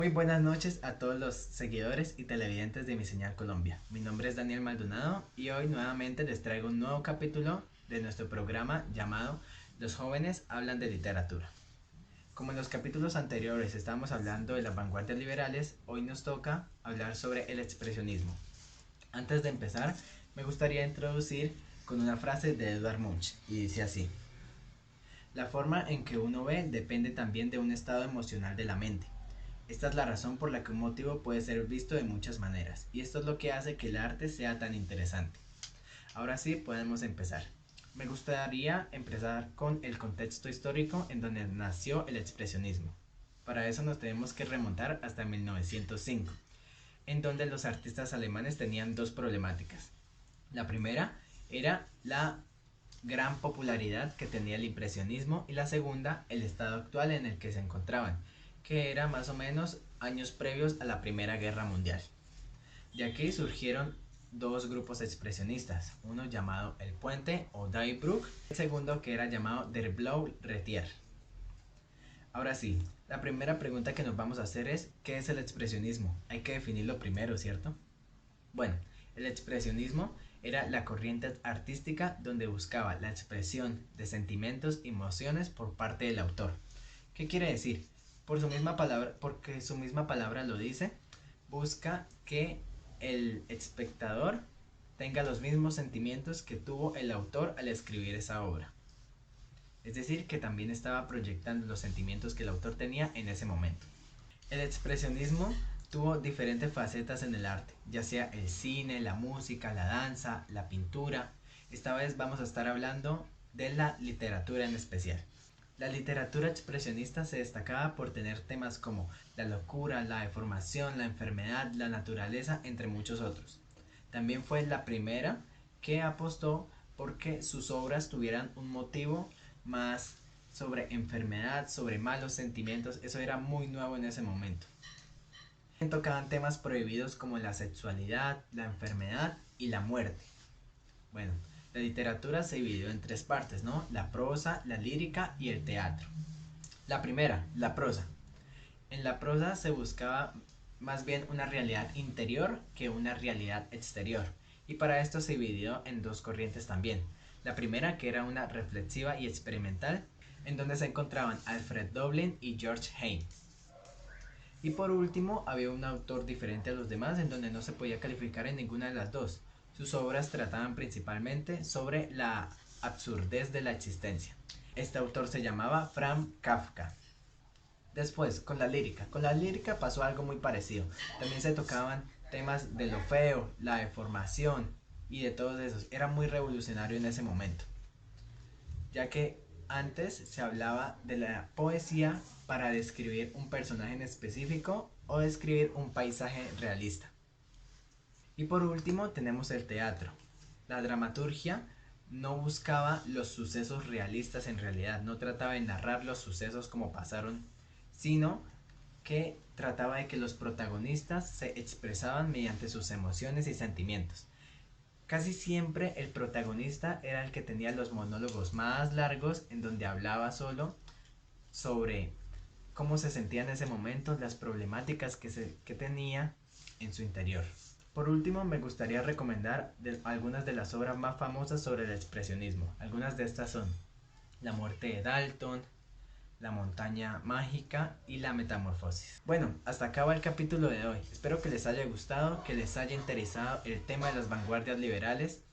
Muy buenas noches a todos los seguidores y televidentes de Mi Señal Colombia. Mi nombre es Daniel Maldonado y hoy nuevamente les traigo un nuevo capítulo de nuestro programa llamado Los jóvenes hablan de literatura. Como en los capítulos anteriores estábamos hablando de las vanguardias liberales, hoy nos toca hablar sobre el expresionismo. Antes de empezar, me gustaría introducir con una frase de Edvard Munch y dice así: la forma en que uno ve depende también de un estado emocional de la mente. Esta es la razón por la que un motivo puede ser visto de muchas maneras, y esto es lo que hace que el arte sea tan interesante. Ahora sí, podemos empezar. Me gustaría empezar con el contexto histórico en donde nació el expresionismo. Para eso nos tenemos que remontar hasta 1905, en donde los artistas alemanes tenían dos problemáticas. La primera era la gran popularidad que tenía el impresionismo y la segunda, el estado actual en el que se encontraban, que era más o menos años previos a la Primera Guerra Mundial. De aquí surgieron dos grupos expresionistas, uno llamado El Puente o Die Brücke, el segundo que era llamado Der Blaue Retier. Ahora sí, la primera pregunta que nos vamos a hacer es: ¿qué es el expresionismo? Hay que definirlo primero, ¿cierto? Bueno, el expresionismo era la corriente artística donde buscaba la expresión de sentimientos y emociones por parte del autor. ¿Qué quiere decir? Porque su misma palabra lo dice, busca que el espectador tenga los mismos sentimientos que tuvo el autor al escribir esa obra. Es decir, que también estaba proyectando los sentimientos que el autor tenía en ese momento. El expresionismo tuvo diferentes facetas en el arte, ya sea el cine, la música, la danza, la pintura. Esta vez vamos a estar hablando de la literatura en especial. La literatura expresionista se destacaba por tener temas como la locura, la deformación, la enfermedad, la naturaleza, entre muchos otros. También fue la primera que apostó porque sus obras tuvieran un motivo más sobre enfermedad, sobre malos sentimientos. Eso era muy nuevo en ese momento. Tocaban temas prohibidos como la sexualidad, la enfermedad y la muerte. Bueno, la literatura se dividió en tres partes, ¿no? La prosa, la lírica y el teatro. La primera, la prosa. En la prosa se buscaba más bien una realidad interior que una realidad exterior. Y para esto se dividió en dos corrientes también. La primera, que era una reflexiva y experimental, en donde se encontraban Alfred Doblin y George Heine. Y por último, había un autor diferente a los demás en donde no se podía calificar en ninguna de las dos. Sus obras trataban principalmente sobre la absurdez de la existencia. Este autor se llamaba Franz Kafka. Después, con la lírica. Con la lírica pasó algo muy parecido. También se tocaban temas de lo feo, la deformación y de todos esos. Era muy revolucionario en ese momento, ya que antes se hablaba de la poesía para describir un personaje en específico o describir un paisaje realista. Y por último tenemos el teatro. La dramaturgia no buscaba los sucesos realistas en realidad, no trataba de narrar los sucesos como pasaron, sino que trataba de que los protagonistas se expresaban mediante sus emociones y sentimientos. Casi siempre el protagonista era el que tenía los monólogos más largos en donde hablaba solo sobre cómo se sentía en ese momento, las problemáticas que tenía en su interior. Por último, me gustaría recomendar algunas de las obras más famosas sobre el expresionismo. Algunas de estas son La muerte de Dalton, La montaña mágica y La metamorfosis. Bueno, hasta acá va el capítulo de hoy. Espero que les haya gustado, que les haya interesado el tema de las vanguardias liberales,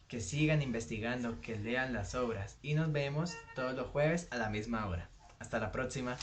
que sigan investigando, que lean las obras y nos vemos todos los jueves a la misma hora. Hasta la próxima.